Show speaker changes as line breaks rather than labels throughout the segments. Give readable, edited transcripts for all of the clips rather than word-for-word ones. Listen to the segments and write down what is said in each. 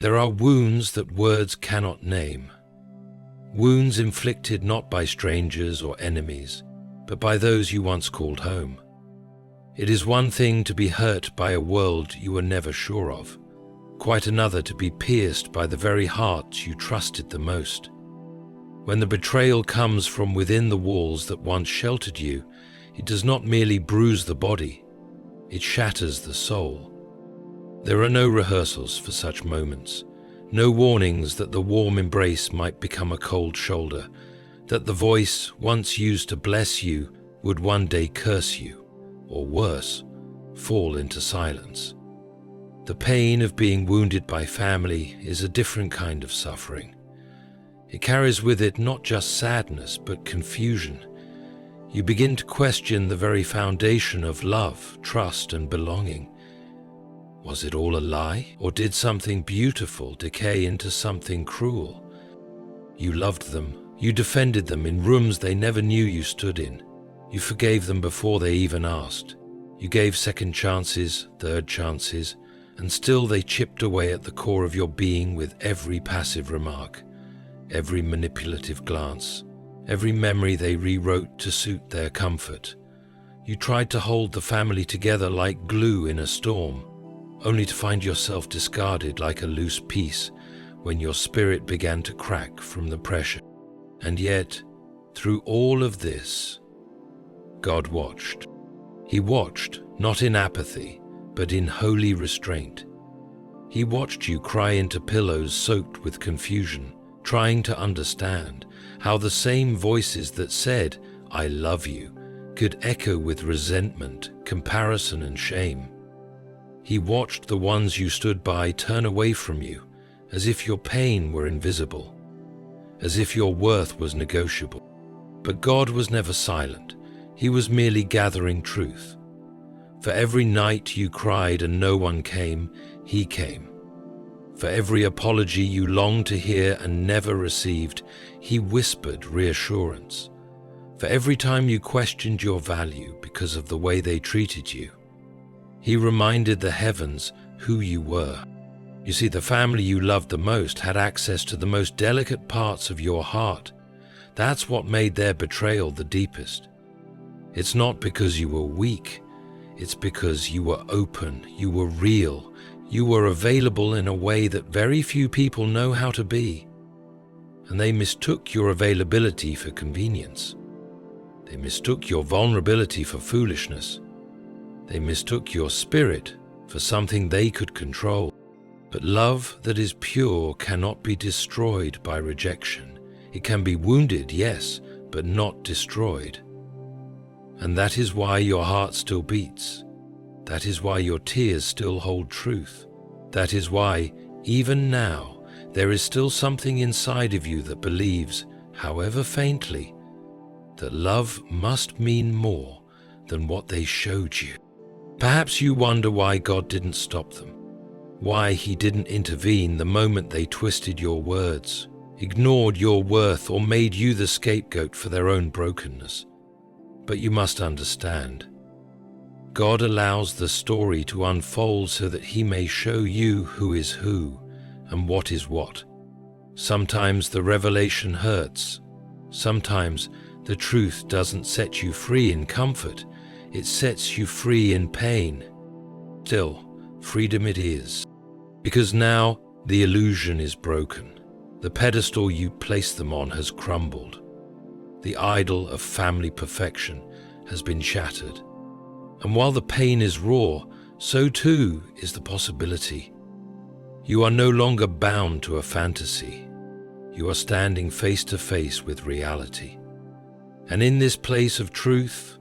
There are wounds that words cannot name. Wounds inflicted not by strangers or enemies, but by those you once called home. It is one thing to be hurt by a world you were never sure of, quite another to be pierced by the very heart you trusted the most. When the betrayal comes from within the walls that once sheltered you, it does not merely bruise the body, it shatters the soul. There are no rehearsals for such moments, no warnings that the warm embrace might become a cold shoulder, that the voice once used to bless you would one day curse you, or worse, fall into silence. The pain of being wounded by family is a different kind of suffering. It carries with it not just sadness, but confusion. You begin to question the very foundation of love, trust, and belonging. Was it all a lie, or did something beautiful decay into something cruel? You loved them, you defended them in rooms they never knew you stood in. You forgave them before they even asked. You gave second chances, third chances, and still they chipped away at the core of your being with every passive remark, every manipulative glance, every memory they rewrote to suit their comfort. You tried to hold the family together like glue in a storm, only to find yourself discarded like a loose piece when your spirit began to crack from the pressure. And yet, through all of this, God watched. He watched, not in apathy, but in holy restraint. He watched you cry into pillows soaked with confusion, trying to understand how the same voices that said, "I love you," could echo with resentment, comparison, and shame. He watched the ones you stood by turn away from you, as if your pain were invisible, as if your worth was negotiable. But God was never silent. He was merely gathering truth. For every night you cried and no one came, He came. For every apology you longed to hear and never received, He whispered reassurance. For every time you questioned your value because of the way they treated you, He reminded the heavens who you were. You see, the family you loved the most had access to the most delicate parts of your heart. That's what made their betrayal the deepest. It's not because you were weak. It's because you were open, you were real, you were available in a way that very few people know how to be. And they mistook your availability for convenience. They mistook your vulnerability for foolishness. They mistook your spirit for something they could control. But love that is pure cannot be destroyed by rejection. It can be wounded, yes, but not destroyed. And that is why your heart still beats. That is why your tears still hold truth. That is why, even now, there is still something inside of you that believes, however faintly, that love must mean more than what they showed you. Perhaps you wonder why God didn't stop them, why He didn't intervene the moment they twisted your words, ignored your worth, or made you the scapegoat for their own brokenness. But you must understand, God allows the story to unfold so that He may show you who is who and what is what. Sometimes the revelation hurts. Sometimes the truth doesn't set you free in comfort. It sets you free in pain. Still, freedom it is. Because now the illusion is broken. The pedestal you placed them on has crumbled. The idol of family perfection has been shattered. And while the pain is raw, so too is the possibility. You are no longer bound to a fantasy. You are standing face to face with reality. And in this place of truth,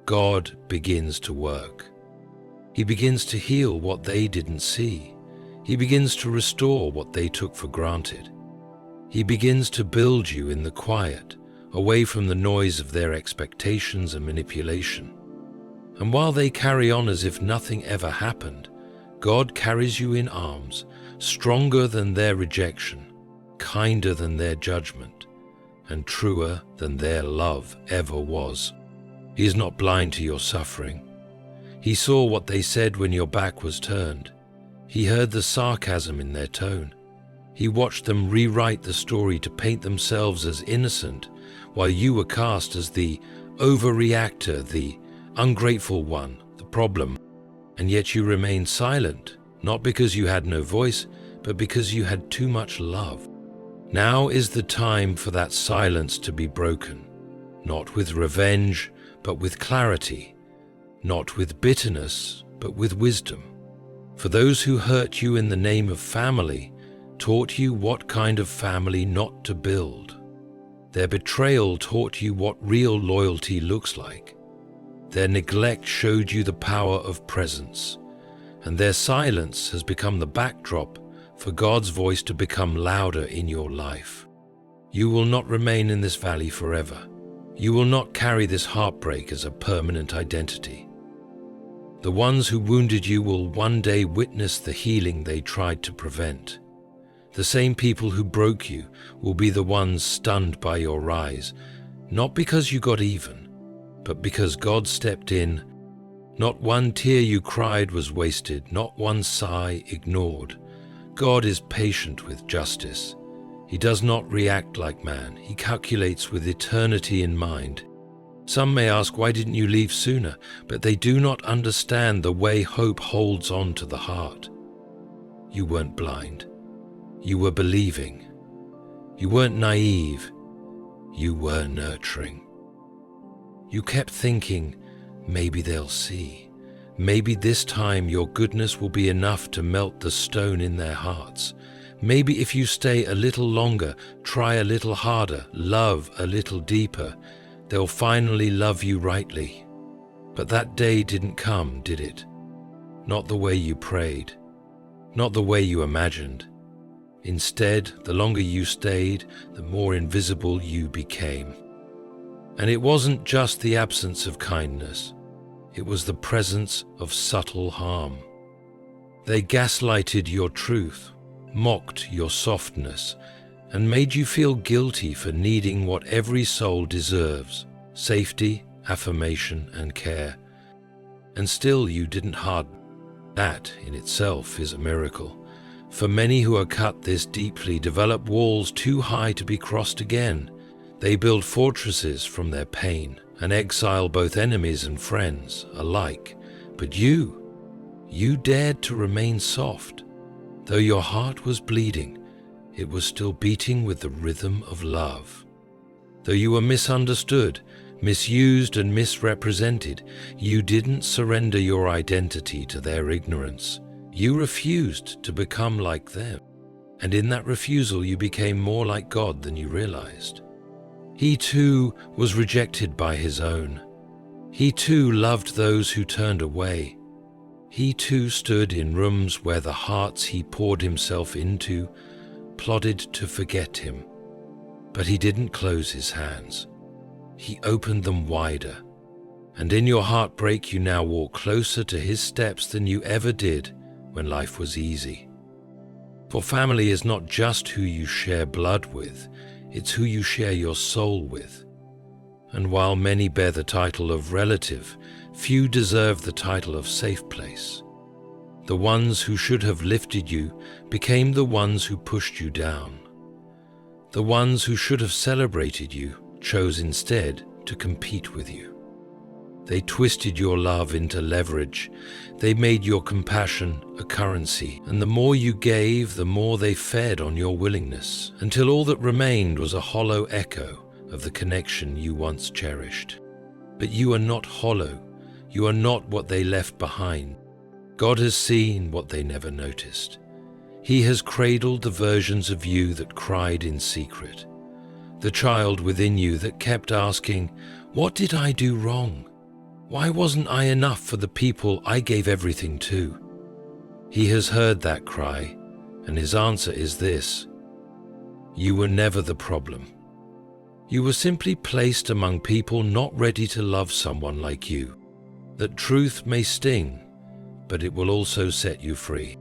God begins to work. He begins to heal what they didn't see. He begins to restore what they took for granted. He begins to build you in the quiet, away from the noise of their expectations and manipulation. And while they carry on as if nothing ever happened, God carries you in arms, stronger than their rejection, kinder than their judgment, and truer than their love ever was. He is not blind to your suffering. He saw what they said when your back was turned. He heard the sarcasm in their tone. He watched them rewrite the story to paint themselves as innocent, while you were cast as the overreactor, the ungrateful one, the problem. And yet you remained silent, not because you had no voice, but because you had too much love. Now is the time for that silence to be broken, not with revenge, but with clarity, not with bitterness, but with wisdom. For those who hurt you in the name of family taught you what kind of family not to build. Their betrayal taught you what real loyalty looks like. Their neglect showed you the power of presence, and their silence has become the backdrop for God's voice to become louder in your life. You will not remain in this valley forever. You will not carry this heartbreak as a permanent identity. The ones who wounded you will one day witness the healing they tried to prevent. The same people who broke you will be the ones stunned by your rise, not because you got even, but because God stepped in. Not one tear you cried was wasted, not one sigh ignored. God is patient with justice. He does not react like man. He calculates with eternity in mind. Some may ask, why didn't you leave sooner? But they do not understand the way hope holds on to the heart. You weren't blind. You were believing. You weren't naive. You were nurturing. You kept thinking, maybe they'll see. Maybe this time your goodness will be enough to melt the stone in their hearts. Maybe if you stay a little longer, try a little harder, love a little deeper, they'll finally love you rightly. But that day didn't come, did it? Not the way you prayed, not the way you imagined. Instead, the longer you stayed, the more invisible you became. And it wasn't just the absence of kindness, it was the presence of subtle harm. They gaslighted your truth, mocked your softness, and made you feel guilty for needing what every soul deserves: safety, affirmation, and care. And still you didn't harden. That in itself is a miracle. For many who are cut this deeply develop walls too high to be crossed again. They build fortresses from their pain and exile both enemies and friends alike. But you dared to remain soft. Though your heart was bleeding, it was still beating with the rhythm of love. Though you were misunderstood, misused, and misrepresented, you didn't surrender your identity to their ignorance. You refused to become like them, and in that refusal you became more like God than you realized. He too was rejected by his own. He too loved those who turned away. He too stood in rooms where the hearts he poured himself into plotted to forget him. But he didn't close his hands. He opened them wider. And in your heartbreak you now walk closer to his steps than you ever did when life was easy. For family is not just who you share blood with, it's who you share your soul with. And while many bear the title of relative, few deserve the title of safe place. The ones who should have lifted you became the ones who pushed you down. The ones who should have celebrated you chose instead to compete with you. They twisted your love into leverage. They made your compassion a currency, and the more you gave, the more they fed on your willingness, until all that remained was a hollow echo of the connection you once cherished. But you are not hollow. You are not what they left behind. God has seen what they never noticed. He has cradled the versions of you that cried in secret, the child within you that kept asking, "What did I do wrong? Why wasn't I enough for the people I gave everything to?" He has heard that cry, and his answer is this: you were never the problem. You were simply placed among people not ready to love someone like you. That truth may sting, but it will also set you free.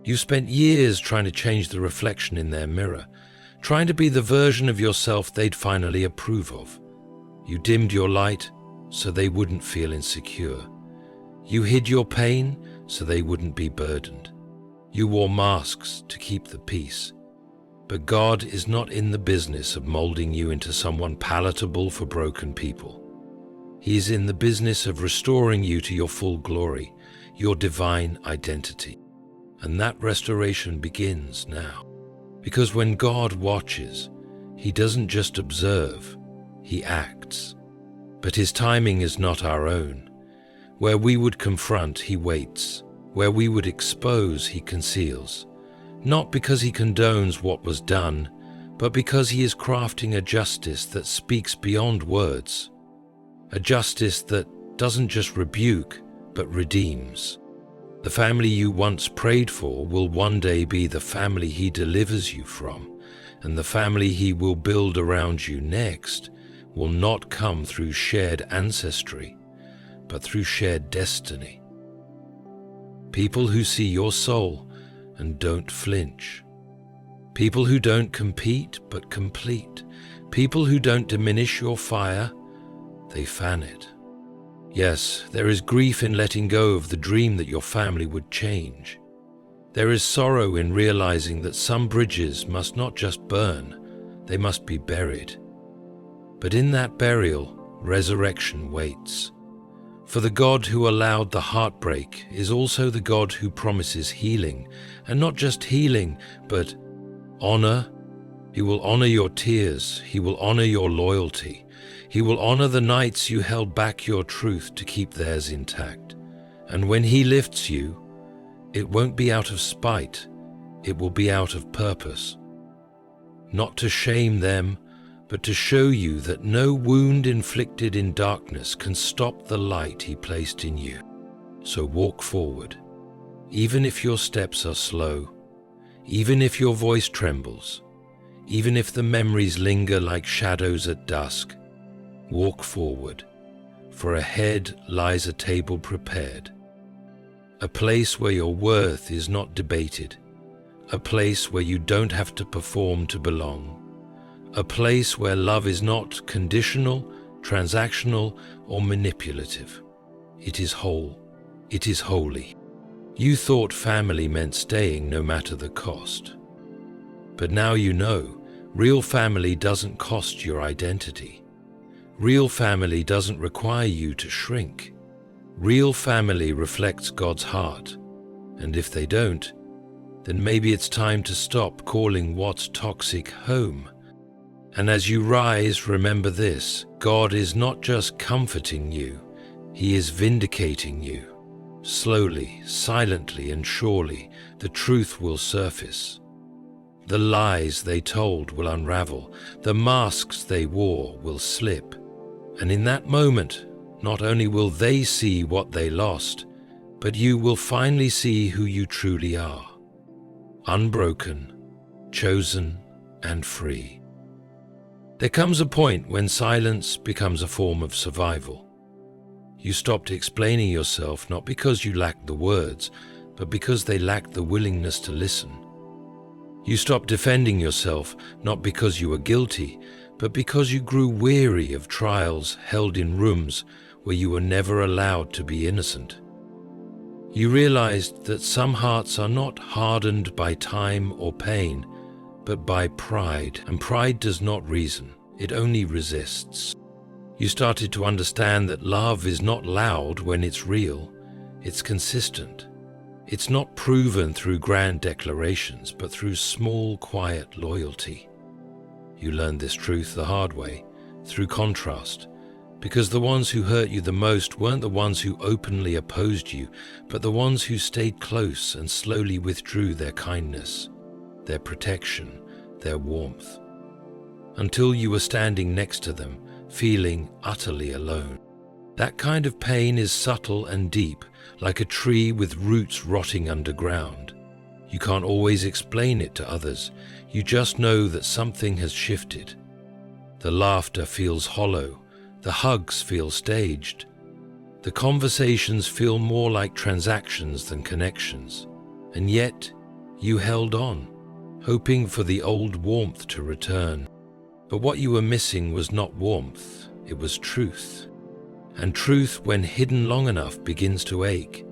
You spent years trying to change the reflection in their mirror, trying to be the version of yourself they'd finally approve of. You dimmed your light so they wouldn't feel insecure. You hid your pain so they wouldn't be burdened. You wore masks to keep the peace. But God is not in the business of molding you into someone palatable for broken people. He is in the business of restoring you to your full glory, your divine identity. And that restoration begins now. Because when God watches, He doesn't just observe, He acts. But His timing is not our own. Where we would confront, He waits. Where we would expose, He conceals. Not because He condones what was done, but because He is crafting a justice that speaks beyond words. A justice that doesn't just rebuke, but redeems. The family you once prayed for will one day be the family He delivers you from, and the family He will build around you next will not come through shared ancestry, but through shared destiny. People who see your soul and don't flinch. People who don't compete but complete. People who don't diminish your fire, they fan it. Yes, there is grief in letting go of the dream that your family would change. There is sorrow in realizing that some bridges must not just burn, they must be buried. But in that burial, resurrection waits. For the God who allowed the heartbreak is also the God who promises healing, and not just healing, but honor. He will honor your tears, He will honor your loyalty. He will honor the nights you held back your truth to keep theirs intact. And when He lifts you, it won't be out of spite, it will be out of purpose. Not to shame them, but to show you that no wound inflicted in darkness can stop the light He placed in you. So walk forward, even if your steps are slow, even if your voice trembles, even if the memories linger like shadows at dusk. Walk forward, for ahead lies a table prepared, a place where your worth is not debated, a place where you don't have to perform to belong, a place where love is not conditional, transactional, or manipulative. It is whole, it is holy. You thought family meant staying no matter the cost. But now you know, real family doesn't cost your identity. Real family doesn't require you to shrink. Real family reflects God's heart, and if they don't, then maybe it's time to stop calling what's toxic home. And as you rise, remember this: God is not just comforting you, He is vindicating you. Slowly, silently, and surely, the truth will surface. The lies they told will unravel, the masks they wore will slip. And in that moment, not only will they see what they lost, but you will finally see who you truly are. Unbroken, chosen, and free. There comes a point when silence becomes a form of survival. You stopped explaining yourself not because you lacked the words, but because they lacked the willingness to listen. You stopped defending yourself not because you were guilty, but because you grew weary of trials held in rooms where you were never allowed to be innocent. You realized that some hearts are not hardened by time or pain, but by pride, and pride does not reason, it only resists. You started to understand that love is not loud when it's real, it's consistent. It's not proven through grand declarations, but through small, quiet loyalty. You learned this truth the hard way, through contrast, because the ones who hurt you the most weren't the ones who openly opposed you, but the ones who stayed close and slowly withdrew their kindness, their protection, their warmth, until you were standing next to them, feeling utterly alone. That kind of pain is subtle and deep, like a tree with roots rotting underground. You can't always explain it to others. You just know that something has shifted. The laughter feels hollow. The hugs feel staged. The conversations feel more like transactions than connections. And yet, you held on, hoping for the old warmth to return. But what you were missing was not warmth, it was truth. And truth, when hidden long enough, begins to ache.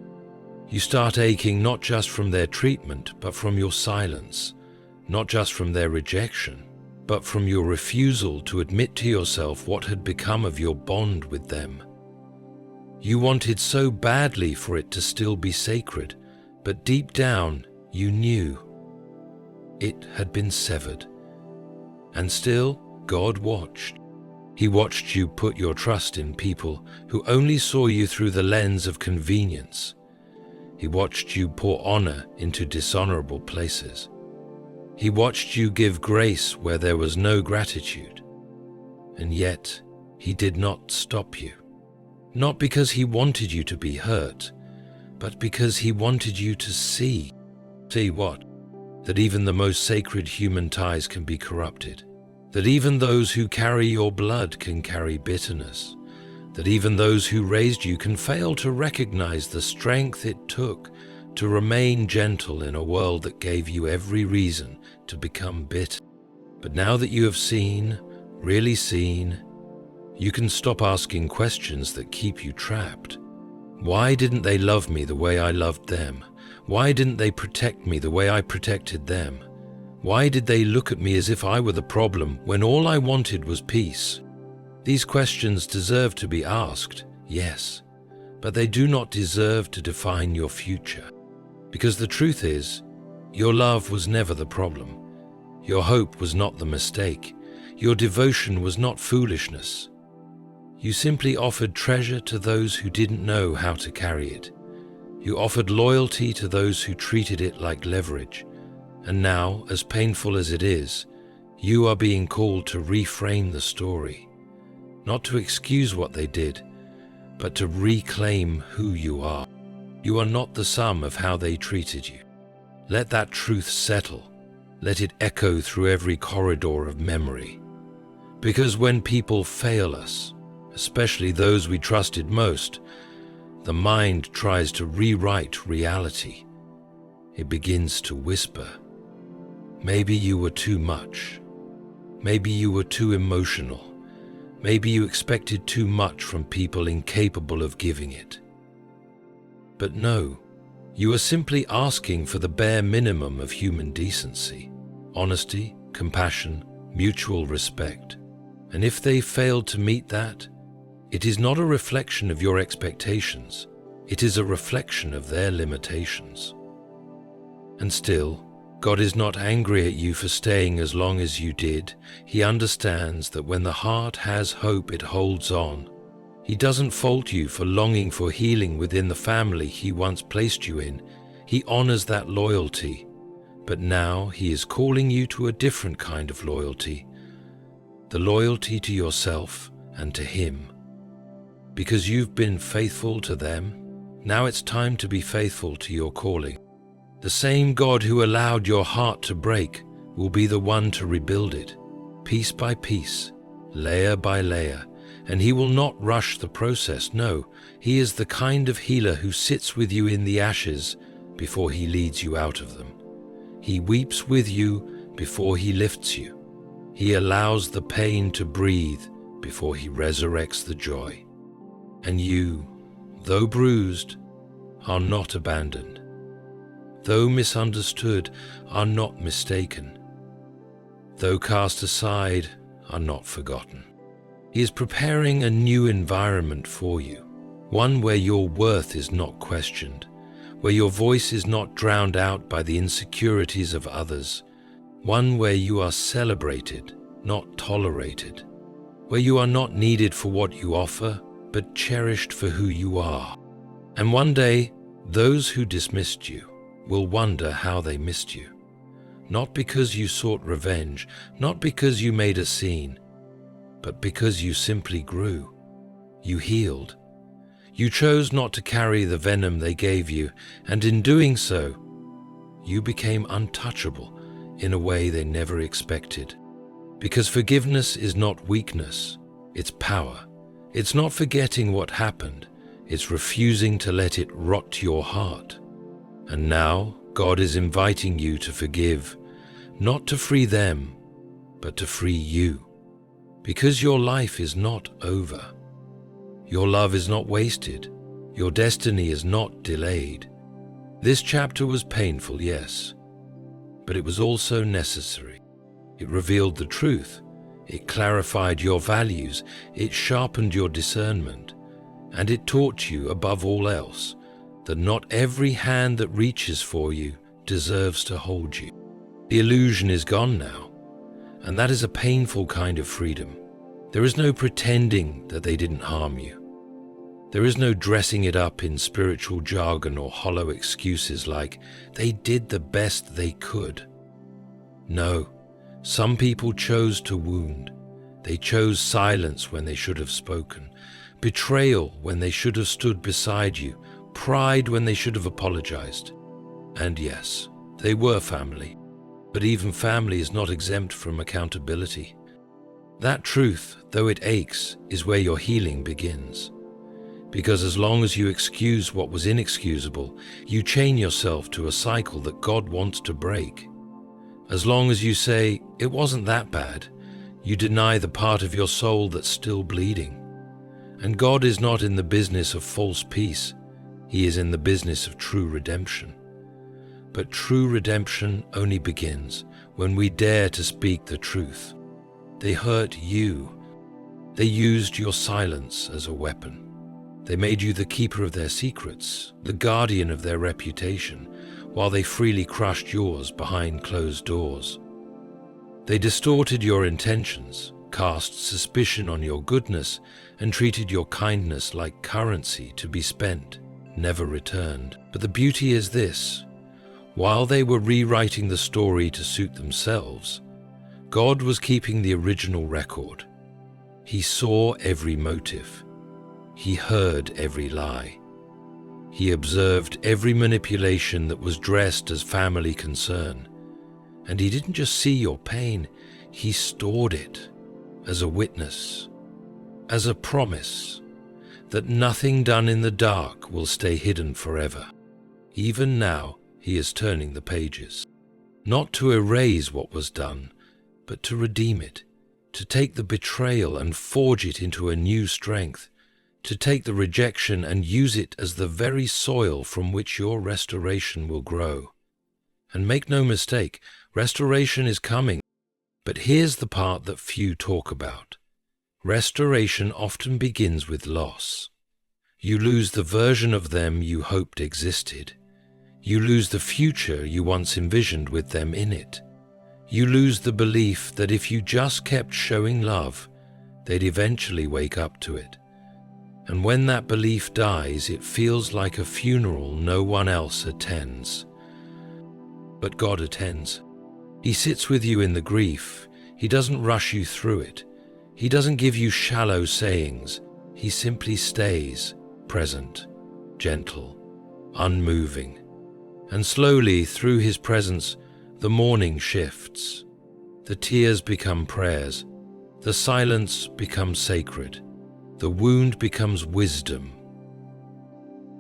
You start aching not just from their treatment, but from your silence. not just from their rejection, but from your refusal to admit to yourself what had become of your bond with them. You wanted so badly for it to still be sacred, but deep down you knew it had been severed. And still, God watched. He watched you put your trust in people who only saw you through the lens of convenience. He watched you pour honor into dishonorable places. He watched you give grace where there was no gratitude. And yet, He did not stop you. Not because He wanted you to be hurt, but because He wanted you to see. See what? That even the most sacred human ties can be corrupted. That even those who carry your blood can carry bitterness. That even those who raised you can fail to recognize the strength it took to remain gentle in a world that gave you every reason to become bitter. But now that you have seen, really seen, you can stop asking questions that keep you trapped. Why didn't they love me the way I loved them? Why didn't they protect me the way I protected them? Why did they look at me as if I were the problem when all I wanted was peace? These questions deserve to be asked, yes, but they do not deserve to define your future. Because the truth is, your love was never the problem. Your hope was not the mistake. Your devotion was not foolishness. You simply offered treasure to those who didn't know how to carry it. You offered loyalty to those who treated it like leverage. And now, as painful as it is, you are being called to reframe the story. Not to excuse what they did, but to reclaim who you are. You are not the sum of how they treated you. Let that truth settle. Let it echo through every corridor of memory. Because when people fail us, especially those we trusted most, the mind tries to rewrite reality. It begins to whisper. Maybe you were too much. Maybe you were too emotional. Maybe you expected too much from people incapable of giving it. But no, you are simply asking for the bare minimum of human decency, honesty, compassion, mutual respect. And if they failed to meet that, it is not a reflection of your expectations. It is a reflection of their limitations. And still, God is not angry at you for staying as long as you did. He understands that when the heart has hope, it holds on. He doesn't fault you for longing for healing within the family He once placed you in. He honors that loyalty. But now He is calling you to a different kind of loyalty. The loyalty to yourself and to Him. Because you've been faithful to them, now it's time to be faithful to your calling. The same God who allowed your heart to break will be the one to rebuild it, piece by piece, layer by layer, and He will not rush the process. No, He is the kind of healer who sits with you in the ashes before He leads you out of them. He weeps with you before He lifts you. He allows the pain to breathe before He resurrects the joy. And you, though bruised, are not abandoned. Though misunderstood, are not mistaken. Though cast aside, are not forgotten. He is preparing a new environment for you, one where your worth is not questioned, where your voice is not drowned out by the insecurities of others, one where you are celebrated, not tolerated, where you are not needed for what you offer, but cherished for who you are. And one day, those who dismissed you will wonder how they missed you. Not because you sought revenge, not because you made a scene, but because you simply grew. You healed. You chose not to carry the venom they gave you, and in doing so, you became untouchable in a way they never expected. Because forgiveness is not weakness, it's power. It's not forgetting what happened, it's refusing to let it rot your heart. And now, God is inviting you to forgive, not to free them, but to free you. Because your life is not over. Your love is not wasted. Your destiny is not delayed. This chapter was painful, yes, but it was also necessary. It revealed the truth, it clarified your values, it sharpened your discernment, and it taught you, above all else, that not every hand that reaches for you deserves to hold you. The illusion is gone now, and that is a painful kind of freedom. There is no pretending that they didn't harm you. There is no dressing it up in spiritual jargon or hollow excuses like, they did the best they could. No, some people chose to wound. They chose silence when they should have spoken, betrayal when they should have stood beside you, pride when they should have apologized. And yes, they were family, but even family is not exempt from accountability. That truth, though it aches, is where your healing begins. Because as long as you excuse what was inexcusable, you chain yourself to a cycle that God wants to break. As long as you say, it wasn't that bad, you deny the part of your soul that's still bleeding. And God is not in the business of false peace. He is in the business of true redemption. But true redemption only begins when we dare to speak the truth. They hurt you. They used your silence as a weapon. They made you the keeper of their secrets, the guardian of their reputation, while they freely crushed yours behind closed doors. They distorted your intentions, cast suspicion on your goodness, and treated your kindness like currency to be spent, never returned. But the beauty is this: while they were rewriting the story to suit themselves, God was keeping the original record. He saw every motive. He heard every lie. He observed every manipulation that was dressed as family concern. And he didn't just see your pain, he stored it as a witness, as a promise that nothing done in the dark will stay hidden forever. Even now, he is turning the pages, not to erase what was done, but to redeem it, to take the betrayal and forge it into a new strength, to take the rejection and use it as the very soil from which your restoration will grow. And make no mistake, restoration is coming. But here's the part that few talk about. Restoration often begins with loss. You lose the version of them you hoped existed. You lose the future you once envisioned with them in it. You lose the belief that if you just kept showing love, they'd eventually wake up to it. And when that belief dies, it feels like a funeral no one else attends. But God attends. He sits with you in the grief. He doesn't rush you through it. He doesn't give you shallow sayings. He simply stays present, gentle, unmoving. And slowly, through his presence, the mourning shifts. The tears become prayers. The silence becomes sacred. The wound becomes wisdom.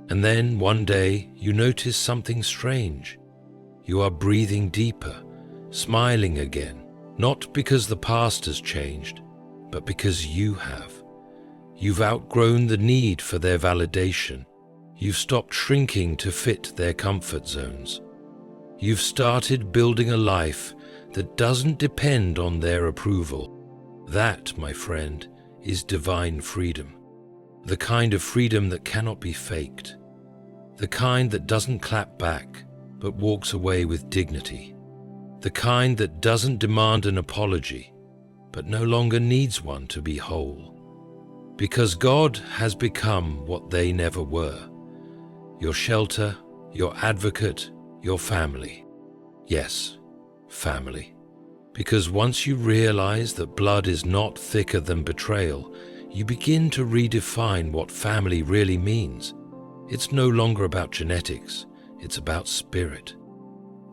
And then, one day, you notice something strange. You are breathing deeper, smiling again, not because the past has changed, but because you have. You've outgrown the need for their validation. You've stopped shrinking to fit their comfort zones. You've started building a life that doesn't depend on their approval. That, my friend, is divine freedom. The kind of freedom that cannot be faked. The kind that doesn't clap back, but walks away with dignity. The kind that doesn't demand an apology, but no longer needs one to be whole. Because God has become what they never were. Your shelter, your advocate, your family. Yes, family. Because once you realize that blood is not thicker than betrayal, you begin to redefine what family really means. It's no longer about genetics. It's about spirit.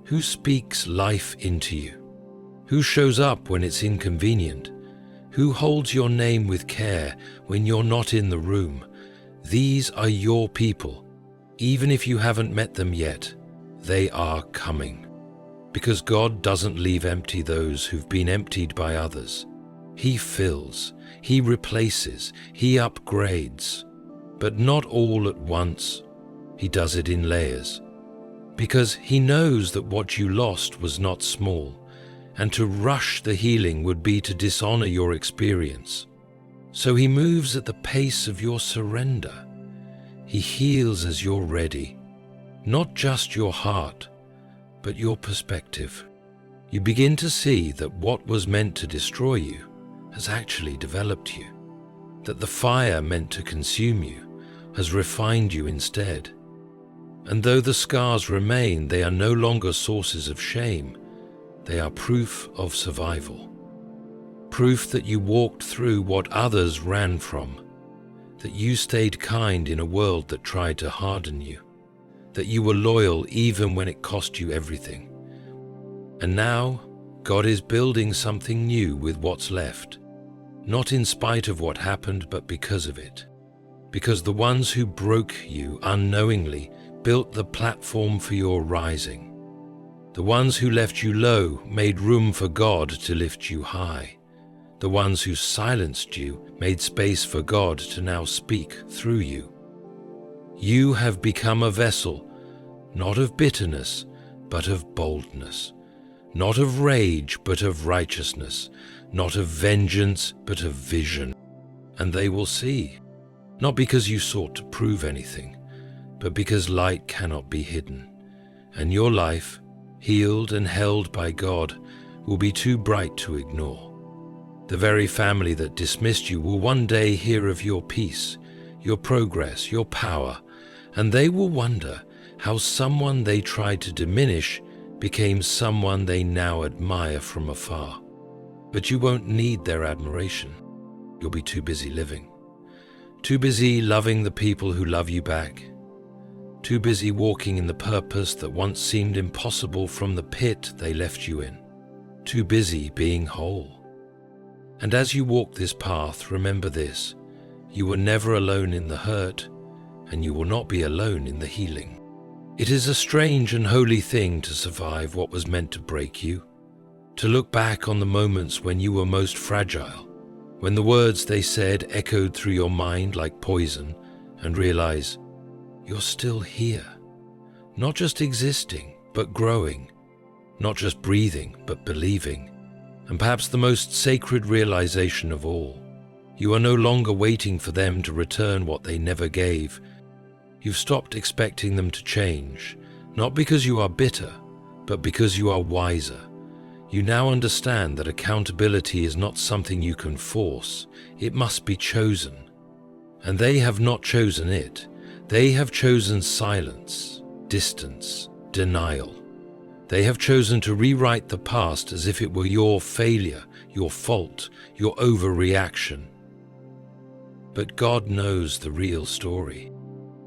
Who speaks life into you? Who shows up when it's inconvenient? Who holds your name with care when you're not in the room? These are your people. Even if you haven't met them yet, they are coming. Because God doesn't leave empty those who've been emptied by others. He fills, He replaces, He upgrades. But not all at once. He does it in layers. because He knows that what you lost was not small, and to rush the healing would be to dishonor your experience. So He moves at the pace of your surrender. He heals as you're ready, not just your heart, but your perspective. You begin to see that what was meant to destroy you has actually developed you, that the fire meant to consume you has refined you instead. And though the scars remain, they are no longer sources of shame. They are proof of survival. Proof that you walked through what others ran from, that you stayed kind in a world that tried to harden you, that you were loyal even when it cost you everything. And now, God is building something new with what's left, not in spite of what happened, but because of it. Because the ones who broke you unknowingly built the platform for your rising. The ones who left you low made room for God to lift you high. The ones who silenced you made space for God to now speak through you. You have become a vessel, not of bitterness, but of boldness, not of rage, but of righteousness, not of vengeance, but of vision. And they will see, not because you sought to prove anything, but because light cannot be hidden, and your life, healed and held by God, will be too bright to ignore. The very family that dismissed you will one day hear of your peace, your progress, your power, and they will wonder how someone they tried to diminish became someone they now admire from afar. But you won't need their admiration. You'll be too busy living, too busy loving the people who love you back, too busy walking in the purpose that once seemed impossible from the pit they left you in, too busy being whole. And as you walk this path, remember this: you were never alone in the hurt, and you will not be alone in the healing. It is a strange and holy thing to survive what was meant to break you, to look back on the moments when you were most fragile, when the words they said echoed through your mind like poison, and realize you're still here, not just existing, but growing, not just breathing, but believing. And perhaps the most sacred realization of all, you are no longer waiting for them to return what they never gave. You've stopped expecting them to change, not because you are bitter, but because you are wiser. You now understand that accountability is not something you can force, it must be chosen. And they have not chosen it. They have chosen silence, distance, denial. They have chosen to rewrite the past as if it were your failure, your fault, your overreaction. But God knows the real story.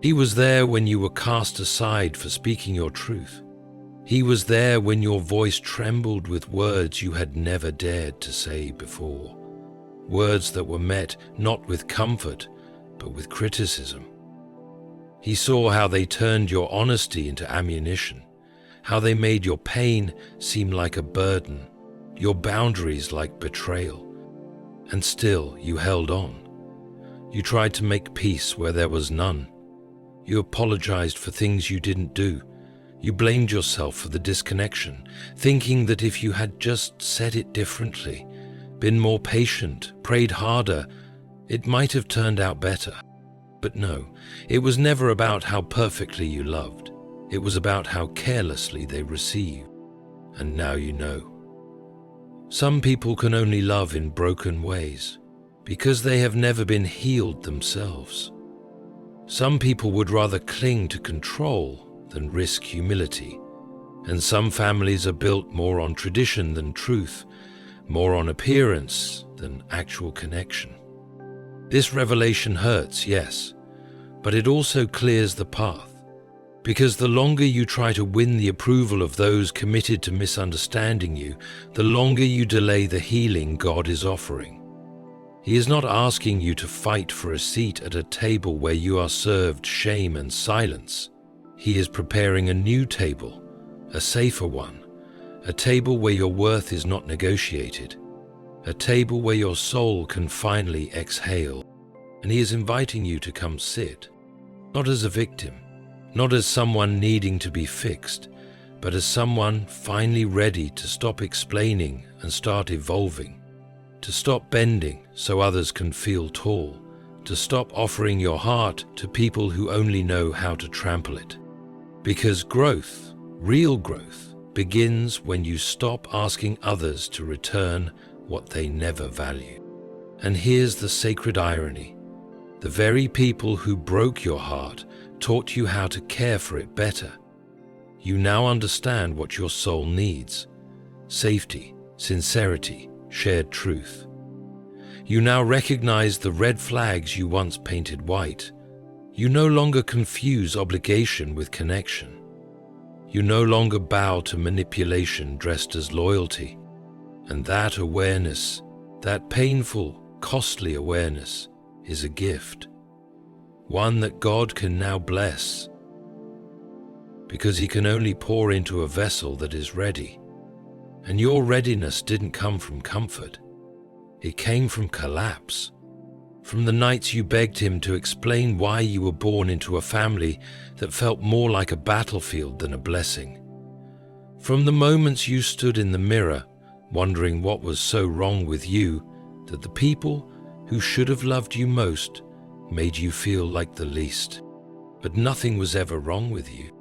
He was there when you were cast aside for speaking your truth. He was there when your voice trembled with words you had never dared to say before. Words that were met not with comfort, but with criticism. He saw how they turned your honesty into ammunition, how they made your pain seem like a burden, your boundaries like betrayal. And still you held on. You tried to make peace where there was none. You apologized for things you didn't do. You blamed yourself for the disconnection, thinking that if you had just said it differently, been more patient, prayed harder, it might have turned out better. But no, it was never about how perfectly you loved. It was about how carelessly they received. And now you know. Some people can only love in broken ways because they have never been healed themselves. Some people would rather cling to control than risk humility. And some families are built more on tradition than truth, more on appearance than actual connection. This revelation hurts, yes, but it also clears the path. Because the longer you try to win the approval of those committed to misunderstanding you, the longer you delay the healing God is offering. He is not asking you to fight for a seat at a table where you are served shame and silence. He is preparing a new table, a safer one, a table where your worth is not negotiated, a table where your soul can finally exhale. And He is inviting you to come sit, not as a victim, not as someone needing to be fixed, but as someone finally ready to stop explaining and start evolving, to stop bending so others can feel tall, to stop offering your heart to people who only know how to trample it. Because growth, real growth, begins when you stop asking others to return what they never value. And here's the sacred irony. The very people who broke your heart taught you how to care for it better. You now understand what your soul needs: safety, sincerity, shared truth. You now recognize the red flags you once painted white. You no longer confuse obligation with connection. You no longer bow to manipulation dressed as loyalty. And that awareness, that painful, costly awareness, is a gift. One that God can now bless, because He can only pour into a vessel that is ready. And your readiness didn't come from comfort. It came from collapse. From the nights you begged Him to explain why you were born into a family that felt more like a battlefield than a blessing. From the moments you stood in the mirror, wondering what was so wrong with you that the people who should have loved you most made you feel like the least. But nothing was ever wrong with you.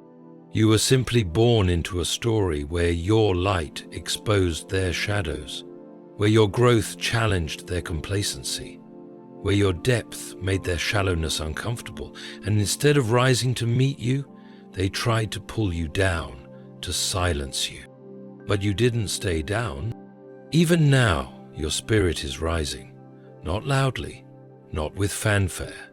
You were simply born into a story where your light exposed their shadows, where your growth challenged their complacency, where your depth made their shallowness uncomfortable, and instead of rising to meet you, they tried to pull you down, to silence you. But you didn't stay down. Even now, your spirit is rising, not loudly, not with fanfare,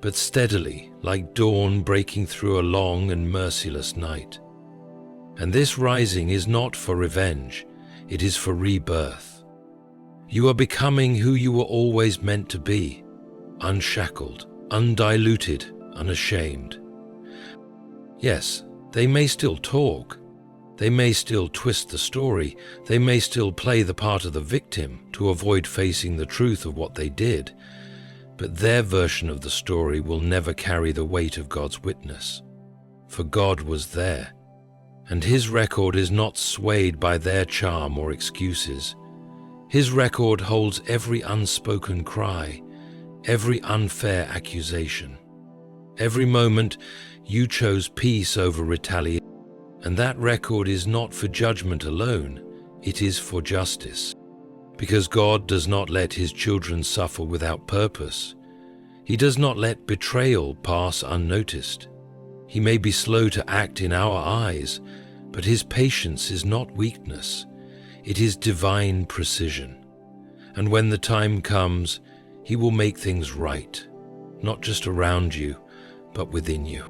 but steadily, like dawn breaking through a long and merciless night. And this rising is not for revenge, it is for rebirth. You are becoming who you were always meant to be, unshackled, undiluted, unashamed. Yes, they may still talk. They may still twist the story. They may still play the part of the victim to avoid facing the truth of what they did. But their version of the story will never carry the weight of God's witness. For God was there, and His record is not swayed by their charm or excuses. His record holds every unspoken cry, every unfair accusation. Every moment you chose peace over retaliation. And that record is not for judgment alone, it is for justice. Because God does not let His children suffer without purpose. He does not let betrayal pass unnoticed. He may be slow to act in our eyes, but His patience is not weakness. It is divine precision. And when the time comes, He will make things right, not just around you, but within you.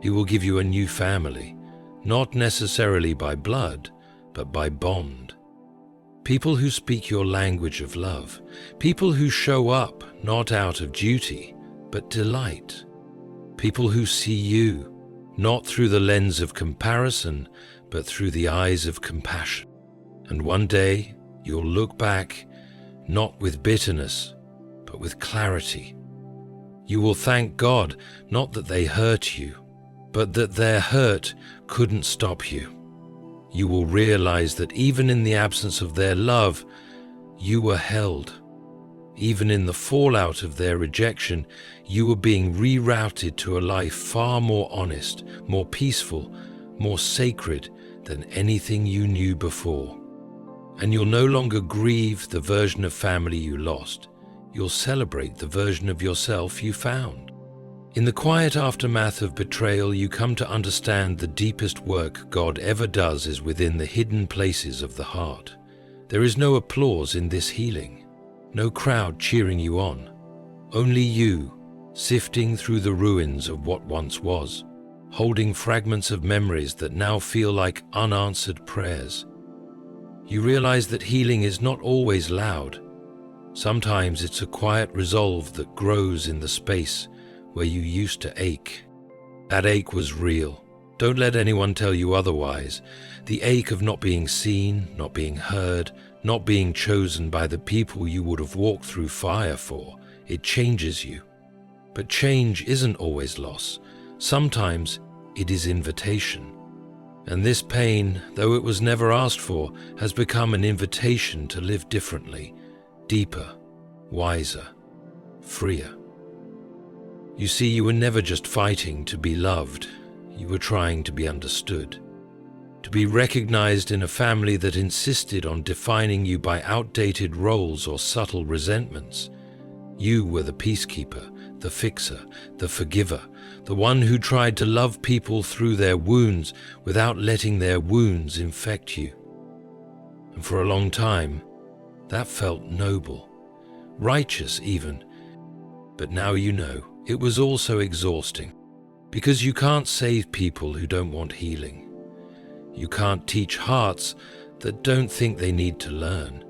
He will give you a new family, not necessarily by blood, but by bond. People who speak your language of love. People who show up not out of duty, but delight. People who see you, not through the lens of comparison, but through the eyes of compassion. And one day, you'll look back, not with bitterness, but with clarity. You will thank God, not that they hurt you, but that their hurt couldn't stop you. You will realize that even in the absence of their love, you were held. Even in the fallout of their rejection, you were being rerouted to a life far more honest, more peaceful, more sacred than anything you knew before. And you'll no longer grieve the version of family you lost. You'll celebrate the version of yourself you found. In the quiet aftermath of betrayal, you come to understand the deepest work God ever does is within the hidden places of the heart. There is no applause in this healing, no crowd cheering you on, only you, sifting through the ruins of what once was, holding fragments of memories that now feel like unanswered prayers. You realize that healing is not always loud. Sometimes it's a quiet resolve that grows in the space where you used to ache. That ache was real. Don't let anyone tell you otherwise. The ache of not being seen, not being heard, not being chosen by the people you would have walked through fire for. It changes you. But change isn't always loss. Sometimes it is invitation. And this pain, though it was never asked for, has become an invitation to live differently, deeper, wiser, freer. You see, you were never just fighting to be loved, you were trying to be understood, to be recognized in a family that insisted on defining you by outdated roles or subtle resentments. You were the peacekeeper, the fixer, the forgiver, the one who tried to love people through their wounds without letting their wounds infect you. And for a long time, that felt noble, righteous even. But now you know, it was also exhausting, because you can't save people who don't want healing. You can't teach hearts that don't think they need to learn.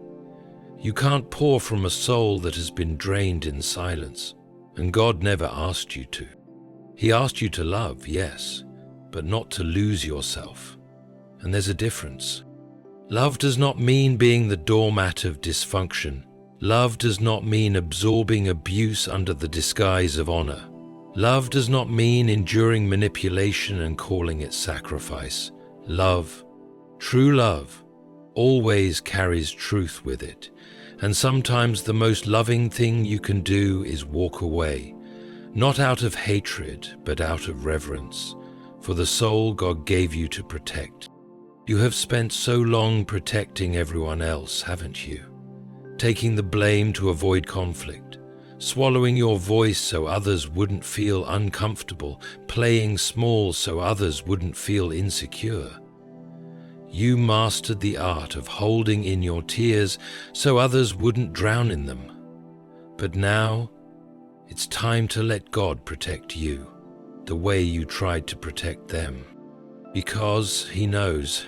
You can't pour from a soul that has been drained in silence. And God never asked you to. He asked you to love, yes, but not to lose yourself. And there's a difference. Love does not mean being the doormat of dysfunction. Love does not mean absorbing abuse under the disguise of honor. Love does not mean enduring manipulation and calling it sacrifice. Love, true love, always carries truth with it. And sometimes the most loving thing you can do is walk away, not out of hatred, but out of reverence, for the soul God gave you to protect. You have spent so long protecting everyone else, haven't you? Taking the blame to avoid conflict, swallowing your voice so others wouldn't feel uncomfortable, playing small so others wouldn't feel insecure. You mastered the art of holding in your tears so others wouldn't drown in them. But now, it's time to let God protect you, the way you tried to protect them. Because He knows.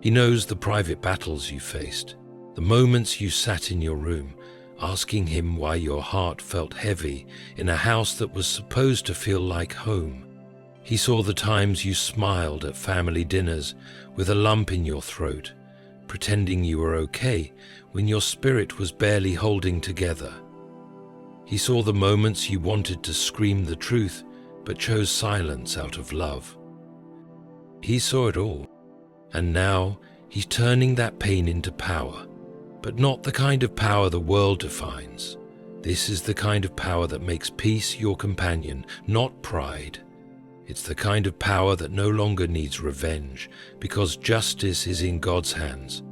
He knows the private battles you faced, the moments you sat in your room, asking Him why your heart felt heavy in a house that was supposed to feel like home. He saw the times you smiled at family dinners with a lump in your throat, pretending you were okay when your spirit was barely holding together. He saw the moments you wanted to scream the truth but chose silence out of love. He saw it all, and now He's turning that pain into power, but not the kind of power the world defines. This is the kind of power that makes peace your companion, not pride. It's the kind of power that no longer needs revenge, because justice is in God's hands.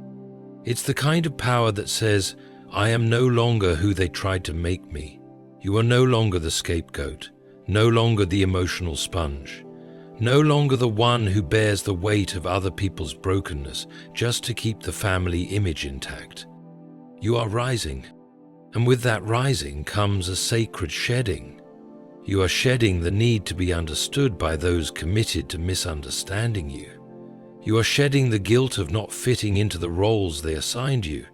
It's the kind of power that says, I am no longer who they tried to make me. You are no longer the scapegoat, no longer the emotional sponge, no longer the one who bears the weight of other people's brokenness just to keep the family image intact. You are rising, and with that rising comes a sacred shedding. You are shedding the need to be understood by those committed to misunderstanding you. You are shedding the guilt of not fitting into the roles they assigned you.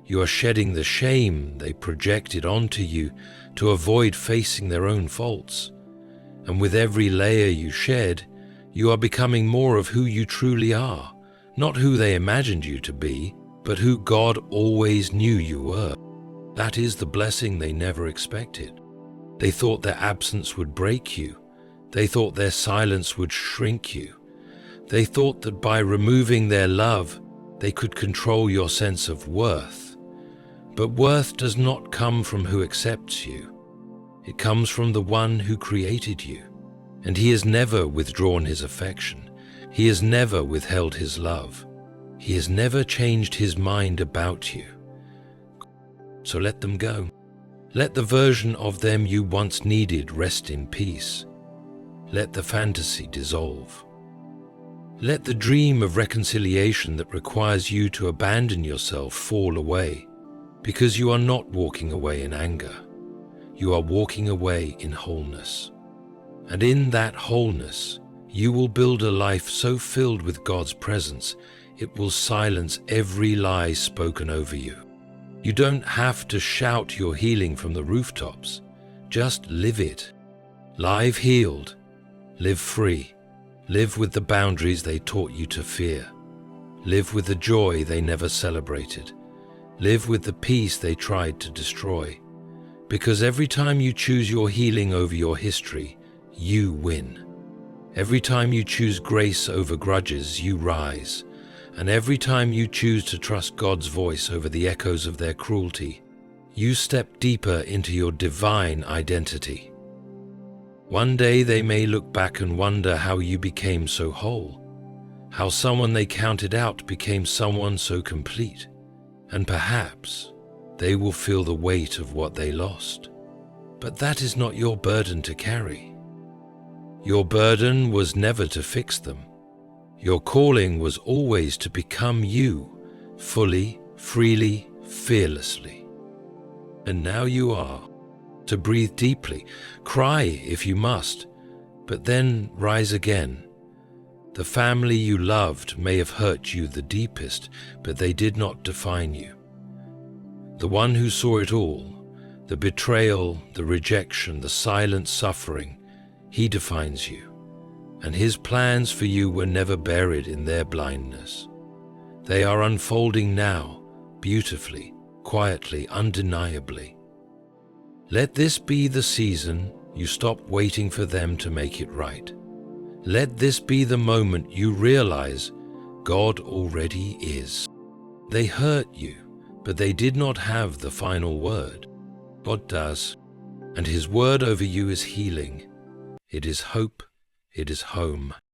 You are shedding the shame they projected onto you to avoid facing their own faults. And with every layer you shed, you are becoming more of who you truly are, not who they imagined you to be, but who God always knew you were. That is the blessing they never expected. They thought their absence would break you. They thought their silence would shrink you. They thought that by removing their love, they could control your sense of worth. But worth does not come from who accepts you. It comes from the one who created you. And He has never withdrawn His affection. He has never withheld His love. He has never changed His mind about you. So let them go. Let the version of them you once needed rest in peace. Let the fantasy dissolve. Let the dream of reconciliation that requires you to abandon yourself fall away, because you are not walking away in anger. You are walking away in wholeness. And in that wholeness, you will build a life so filled with God's presence, it will silence every lie spoken over you. You don't have to shout your healing from the rooftops. Just live it. Live healed. Live free. Live with the boundaries they taught you to fear. Live with the joy they never celebrated. Live with the peace they tried to destroy. Because every time you choose your healing over your history, you win. Every time you choose grace over grudges, you rise. And every time you choose to trust God's voice over the echoes of their cruelty, you step deeper into your divine identity. One day they may look back and wonder how you became so whole, how someone they counted out became someone so complete, and perhaps they will feel the weight of what they lost. But that is not your burden to carry. Your burden was never to fix them. Your calling was always to become you, fully, freely, fearlessly. And now you are, to breathe deeply, cry if you must, but then rise again. The family you loved may have hurt you the deepest, but they did not define you. The one who saw it all, the betrayal, the rejection, the silent suffering, he defines you. And his plans for you were never buried in their blindness. They are unfolding now, beautifully, quietly, undeniably. Let this be the season you stop waiting for them to make it right. Let this be the moment you realize God already is. They hurt you, but they did not have the final word. God does, and his word over you is healing. It is hope. It is home.